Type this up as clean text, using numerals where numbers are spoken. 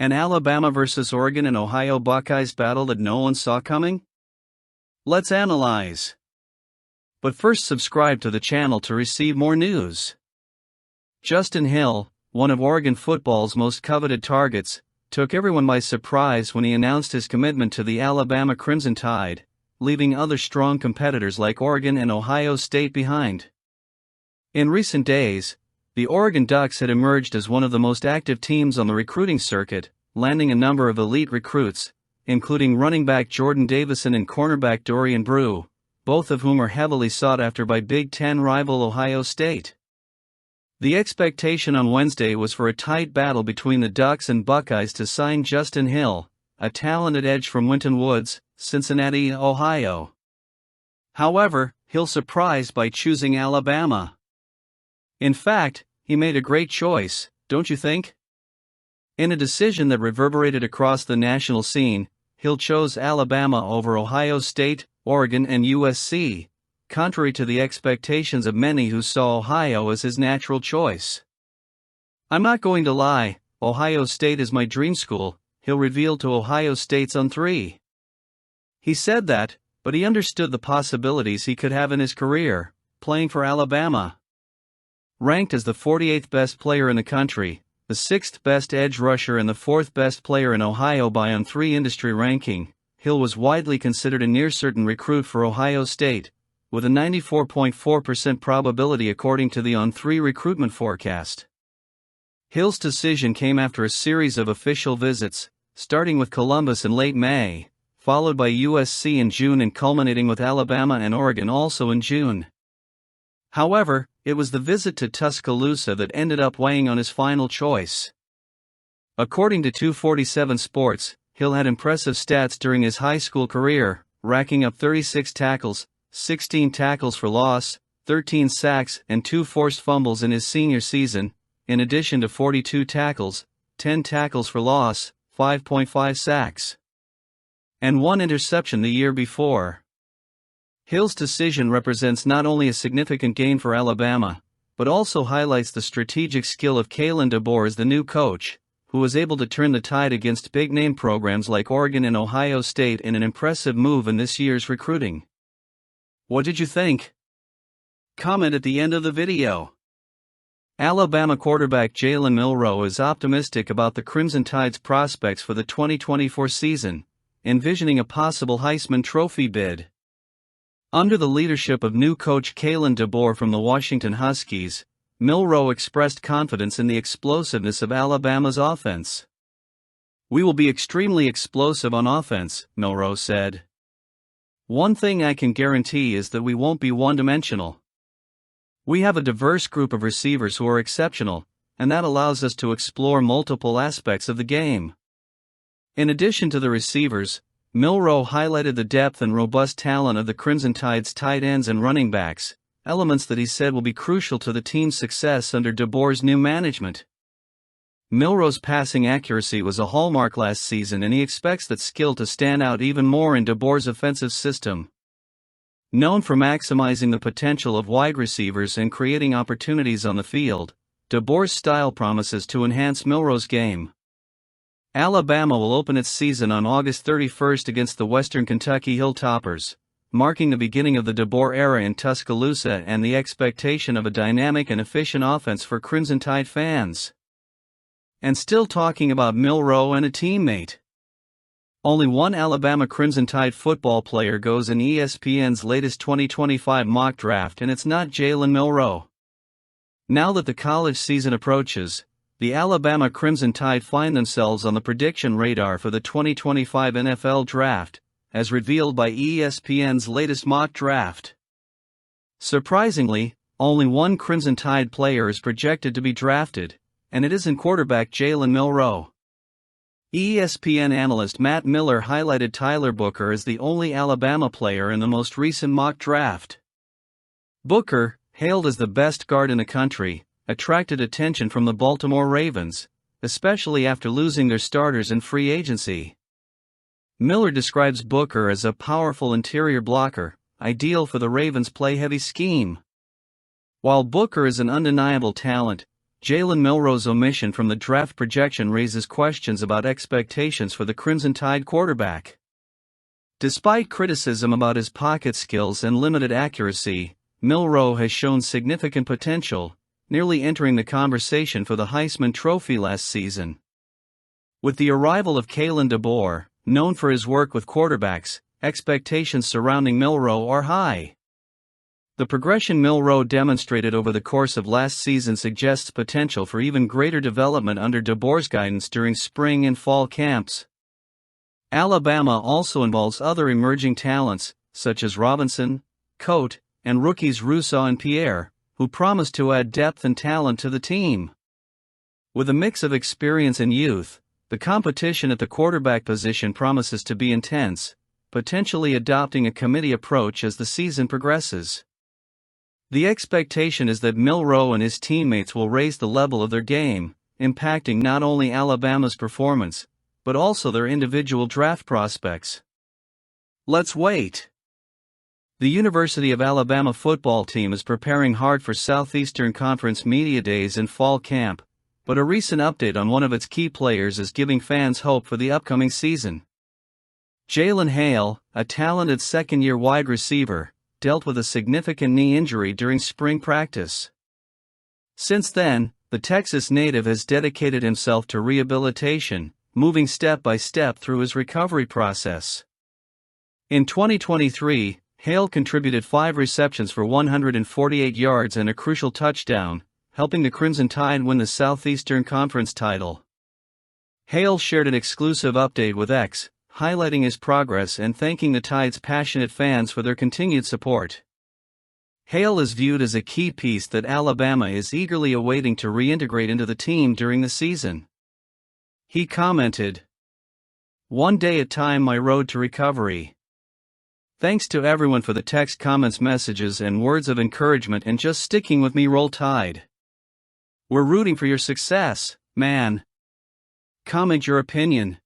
An Alabama vs. Oregon and Ohio Buckeyes battle that no one saw coming? Let's analyze. But first, subscribe to the channel to receive more news. Justin Hill, one of Oregon football's most coveted targets, took everyone by surprise when he announced his commitment to the Alabama Crimson Tide, leaving other strong competitors like Oregon and Ohio State behind. In recent days, the Oregon Ducks had emerged as one of the most active teams on the recruiting circuit, landing a number of elite recruits, including running back Jordan Davison and cornerback Dorian Brew, both of whom are heavily sought after by Big Ten rival Ohio State. The expectation on Wednesday was for a tight battle between the Ducks and Buckeyes to sign Justin Hill, a talented edge from Winton Woods, Cincinnati, Ohio. However, Hill surprised by choosing Alabama. In fact, he made a great choice, don't you think? In a decision that reverberated across the national scene, Hill chose Alabama over Ohio State, Oregon, and USC, contrary to the expectations of many who saw Ohio as his natural choice. "I'm not going to lie, Ohio State is my dream school," Hill revealed to Ohio State's On 3. He said that, but he understood the possibilities he could have in his career, playing for Alabama. Ranked as the 48th best player in the country, the 6th best edge rusher and the 4th best player in Ohio by On 3 industry ranking, Hill was widely considered a near-certain recruit for Ohio State, with a 94.4% probability according to the On 3 recruitment forecast. Hill's decision came after a series of official visits, starting with Columbus in late May, followed by USC in June and culminating with Alabama and Oregon also in June. However, it was the visit to Tuscaloosa that ended up weighing on his final choice. According to 247 Sports, Hill had impressive stats during his high school career, racking up 36 tackles, 16 tackles for loss, 13 sacks and 2 forced fumbles in his senior season, in addition to 42 tackles, 10 tackles for loss, 5.5 sacks, and 1 interception the year before. Hill's decision represents not only a significant gain for Alabama, but also highlights the strategic skill of Jaylen DeBoer as the new coach, who was able to turn the tide against big-name programs like Oregon and Ohio State in an impressive move in this year's recruiting. What did you think? Comment at the end of the video. Alabama quarterback Jalen Milroe is optimistic about the Crimson Tide's prospects for the 2024 season, envisioning a possible Heisman Trophy bid. Under the leadership of new coach Jaylen DeBoer from the Washington Huskies, Milroe expressed confidence in the explosiveness of Alabama's offense. "We will be extremely explosive on offense," Milroe said. "One thing I can guarantee is that we won't be one-dimensional. We have a diverse group of receivers who are exceptional, and that allows us to explore multiple aspects of the game." In addition to the receivers, Milroe highlighted the depth and robust talent of the Crimson Tide's tight ends and running backs, elements that he said will be crucial to the team's success under DeBoer's new management. Milroe's passing accuracy was a hallmark last season, and he expects that skill to stand out even more in DeBoer's offensive system. Known for maximizing the potential of wide receivers and creating opportunities on the field, DeBoer's style promises to enhance Milroe's game. Alabama will open its season on August 31st against the Western Kentucky Hilltoppers, marking the beginning of the DeBoer era in Tuscaloosa and the expectation of a dynamic and efficient offense for Crimson Tide fans. And still talking about Milroe and a teammate. Only one Alabama Crimson Tide football player goes in ESPN's latest 2025 mock draft, and it's not Jaylen Milroe. Now that the college season approaches, the Alabama Crimson Tide find themselves on the prediction radar for the 2025 NFL Draft, as revealed by ESPN's latest mock draft. Surprisingly, only one Crimson Tide player is projected to be drafted, and it isn't quarterback Jaylen Milroe. ESPN analyst Matt Miller highlighted Tyler Booker as the only Alabama player in the most recent mock draft. Booker, hailed as the best guard in the country, attracted attention from the Baltimore Ravens, especially after losing their starters in free agency. Miller describes Booker as a powerful interior blocker, ideal for the Ravens' play-heavy scheme. While Booker is an undeniable talent, Jalen Milroe's omission from the draft projection raises questions about expectations for the Crimson Tide quarterback. Despite criticism about his pocket skills and limited accuracy, Milroe has shown significant potential, nearly entering the conversation for the Heisman Trophy last season. With the arrival of Kalen DeBoer, known for his work with quarterbacks, expectations surrounding Milroe are high. The progression Milroe demonstrated over the course of last season suggests potential for even greater development under DeBoer's guidance during spring and fall camps. Alabama also involves other emerging talents, such as Robinson, Coate, and rookies Rousseau and Pierre, who promise to add depth and talent to the team. With a mix of experience and youth, the competition at the quarterback position promises to be intense, potentially adopting a committee approach as the season progresses. The expectation is that Milroe and his teammates will raise the level of their game, impacting not only Alabama's performance, but also their individual draft prospects. Let's wait. The University of Alabama football team is preparing hard for Southeastern Conference Media Days and fall camp, but a recent update on one of its key players is giving fans hope for the upcoming season. Jaylen Hale, a talented second-year wide receiver, dealt with a significant knee injury during spring practice. Since then, the Texas native has dedicated himself to rehabilitation, moving step by step through his recovery process. In 2023, Hale contributed 5 receptions for 148 yards and a crucial touchdown, helping the Crimson Tide win the Southeastern Conference title. Hale shared an exclusive update with X, highlighting his progress and thanking the Tide's passionate fans for their continued support. Hale is viewed as a key piece that Alabama is eagerly awaiting to reintegrate into the team during the season. He commented, "One day at a time, my road to recovery. Thanks to everyone for the text comments, messages and words of encouragement and just sticking with me. Roll Tide. We're rooting for your success, man. Comment your opinion."